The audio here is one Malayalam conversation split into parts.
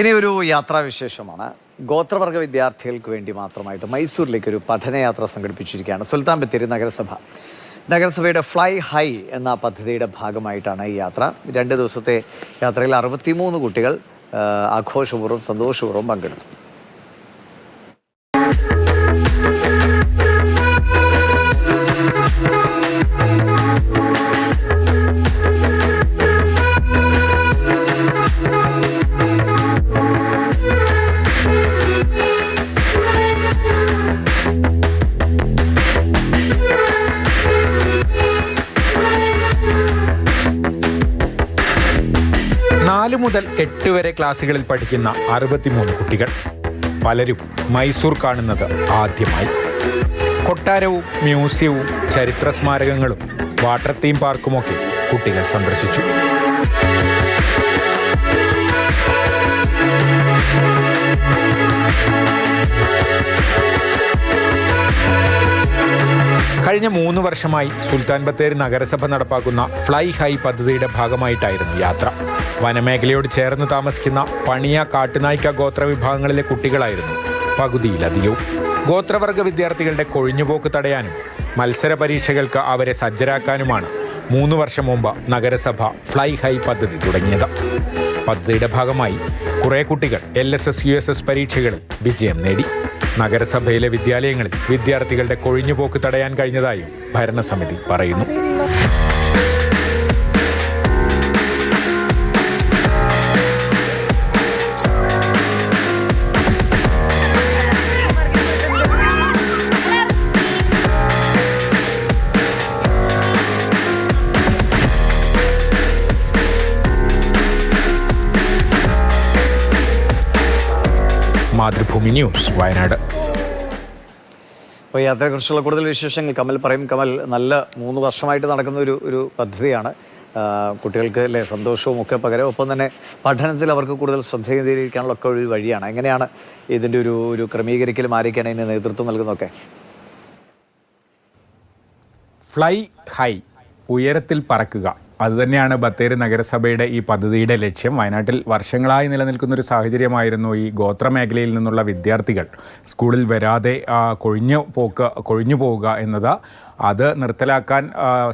ഇനി ഒരു യാത്രാവിശേഷമാണ്. ഗോത്രവർഗ വിദ്യാർത്ഥികൾക്ക് വേണ്ടി മാത്രമായിട്ട് മൈസൂരിലേക്ക് ഒരു പഠനയാത്ര സംഘടിപ്പിച്ചിരിക്കുകയാണ് സുൽത്താൻ ബത്തേരി നഗരസഭ. നഗരസഭയുടെ ഫ്ലൈ ഹൈ എന്ന പദ്ധതിയുടെ ഭാഗമായിട്ടാണ് ഈ യാത്ര. 2 ദിവസത്തെ യാത്രയിൽ 63 കുട്ടികൾ ആഘോഷപൂർവ്വം സന്തോഷപൂർവ്വം പങ്കെടുത്തു. നാല് മുതൽ 8 വരെ ക്ലാസ്സുകളിൽ പഠിക്കുന്ന 63 കുട്ടികൾ. പലരും മൈസൂർ കാണുന്നത് ആദ്യമായി. കൊട്ടാരവും മ്യൂസിയവും ചരിത്ര സ്മാരകങ്ങളും വാട്ടർ തീം പാർക്കുമൊക്കെ കുട്ടികൾ സന്ദർശിച്ചു. കഴിഞ്ഞ 3 വർഷമായി സുൽത്താൻ ബത്തേരി നഗരസഭ നടപ്പാക്കുന്ന ഫ്ലൈ ഹൈ പദ്ധതിയുടെ ഭാഗമായിട്ടായിരുന്നു യാത്ര. വനമേഖലയോട് ചേർന്ന് താമസിക്കുന്ന പണിയ, കാട്ടുനായ്ക്ക ഗോത്ര വിഭാഗങ്ങളിലെ കുട്ടികളായിരുന്നു പകുതിയിലധികവും. ഗോത്രവർഗ വിദ്യാർത്ഥികളുടെ കൊഴിഞ്ഞുപോക്ക് തടയാനും മത്സര പരീക്ഷകൾക്ക് അവരെ സജ്ജരാക്കാനുമാണ് 3 വർഷം മുമ്പ് നഗരസഭ ഫ്ലൈ ഹൈ പദ്ധതി തുടങ്ങിയത്. പദ്ധതിയുടെ ഭാഗമായി കുറേ കുട്ടികൾ LSS USS പരീക്ഷകളിൽ വിജയം നേടി. നഗരസഭയിലെ വിദ്യാലയങ്ങളിൽ വിദ്യാർത്ഥികളുടെ കൊഴിഞ്ഞുപോക്ക് തടയാൻ കഴിഞ്ഞതായും ഭരണസമിതി പറയുന്നു. മാതൃഭൂമി ന്യൂസ്, വയനാട്. അപ്പോൾ യാത്രയെക്കുറിച്ചുള്ള കൂടുതൽ വിശേഷങ്ങൾ കമൽ പറയും. കമൽ, നല്ല 3 വർഷമായിട്ട് നടക്കുന്ന ഒരു പദ്ധതിയാണ്. കുട്ടികൾക്ക് സന്തോഷവും ഒക്കെ പകരം ഒപ്പം തന്നെ പഠനത്തിൽ അവർക്ക് കൂടുതൽ ശ്രദ്ധ കേന്ദ്രീകരിക്കാനുള്ള ഒക്കെ ഒരു വഴിയാണ്. എങ്ങനെയാണ് ഇതിൻ്റെ ഒരു ക്രമീകരിക്കലും ആരൊക്കെയാണ് ഇതിന് നേതൃത്വം നൽകുന്നതൊക്കെ? ഫ്ലൈ ഹൈ, ഉയരത്തിൽ പറക്കുക, അതുതന്നെയാണ് ബത്തേരി നഗരസഭയുടെ ഈ പദ്ധതിയുടെ ലക്ഷ്യം. വയനാട്ടിൽ വർഷങ്ങളായി നിലനിൽക്കുന്നൊരു സാഹചര്യമായിരുന്നു ഈ ഗോത്രമേഖലയിൽ നിന്നുള്ള വിദ്യാർത്ഥികൾ സ്കൂളിൽ വരാതെ കൊഴിഞ്ഞു പോവുക എന്നത്. അത് നിർത്തലാക്കാൻ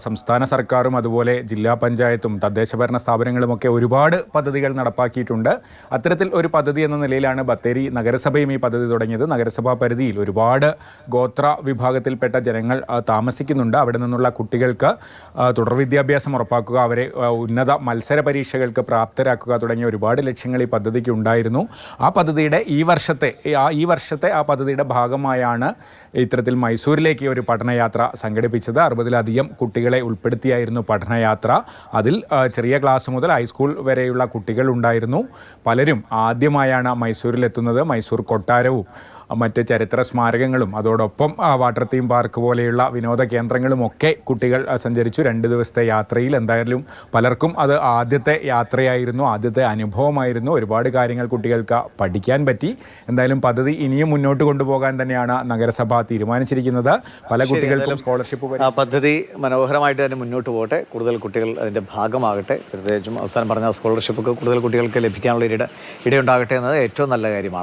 സംസ്ഥാന സർക്കാരും അതുപോലെ ജില്ലാ പഞ്ചായത്തും തദ്ദേശഭരണ സ്ഥാപനങ്ങളുമൊക്കെ ഒരുപാട് പദ്ധതികൾ നടപ്പാക്കിയിട്ടുണ്ട്. അത്തരത്തിൽ ഒരു പദ്ധതി എന്ന നിലയിലാണ് ബത്തേരി നഗരസഭയും ഈ പദ്ധതി തുടങ്ങിയത്. നഗരസഭാ പരിധിയിൽ ഒരുപാട് ഗോത്ര വിഭാഗത്തിൽപ്പെട്ട ജനങ്ങൾ താമസിക്കുന്നുണ്ട്. അവിടെ നിന്നുള്ള കുട്ടികൾക്ക് തുടർ വിദ്യാഭ്യാസം ഉറപ്പാക്കുക, അവരെ ഉന്നത മത്സര പരീക്ഷകൾക്ക് പ്രാപ്തരാക്കുക തുടങ്ങിയ ഒരുപാട് ലക്ഷ്യങ്ങൾ ഈ പദ്ധതിക്ക് ഉണ്ടായിരുന്നു. ആ പദ്ധതിയുടെ ഈ വർഷത്തെ ആ പദ്ധതിയുടെ ഭാഗമായാണ് ഇത്തരത്തിൽ മൈസൂരിലേക്ക് ഒരു പഠനയാത്ര സംഘടിപ്പിച്ചത്. 60-ലധികം കുട്ടികളെ ഉൾപ്പെടുത്തിയായിരുന്നു പഠനയാത്ര. അതിൽ ചെറിയ ക്ലാസ് മുതൽ ഹൈസ്കൂൾ വരെയുള്ള കുട്ടികൾ ഉണ്ടായിരുന്നു. പലരും ആദ്യമായാണ് മൈസൂരിലെത്തുന്നത്. മൈസൂർ കൊട്ടാരവും മറ്റ് ചരിത്ര സ്മാരകങ്ങളും അതോടൊപ്പം വാട്ടർ തീം പാർക്ക് പോലെയുള്ള വിനോദ കേന്ദ്രങ്ങളുമൊക്കെ കുട്ടികൾ സഞ്ചരിച്ചു. 2 ദിവസത്തെ യാത്രയിൽ എന്തായാലും പലർക്കും അത് ആദ്യത്തെ യാത്രയായിരുന്നു, ആദ്യത്തെ അനുഭവമായിരുന്നു. ഒരുപാട് കാര്യങ്ങൾ കുട്ടികൾക്ക് പഠിക്കാൻ പറ്റി. എന്തായാലും പദ്ധതി ഇനിയും മുന്നോട്ട് കൊണ്ടുപോകാൻ തന്നെയാണ് നഗരസഭ തീരുമാനിച്ചിരിക്കുന്നത്. പല കുട്ടികൾക്കും സ്കോളർഷിപ്പ് പദ്ധതി മനോഹരമായിട്ട് തന്നെ മുന്നോട്ട് പോകട്ടെ. കൂടുതൽ കുട്ടികൾ അതിൻ്റെ ഭാഗമാകട്ടെ. പ്രത്യേകിച്ചും അവസാനം പറഞ്ഞ സ്കോളർഷിപ്പൊക്കെ കൂടുതൽ കുട്ടികൾക്ക് ലഭിക്കാനുള്ള ഇടയുണ്ടാകട്ടെ എന്നത് ഏറ്റവും നല്ല കാര്യമാണ്.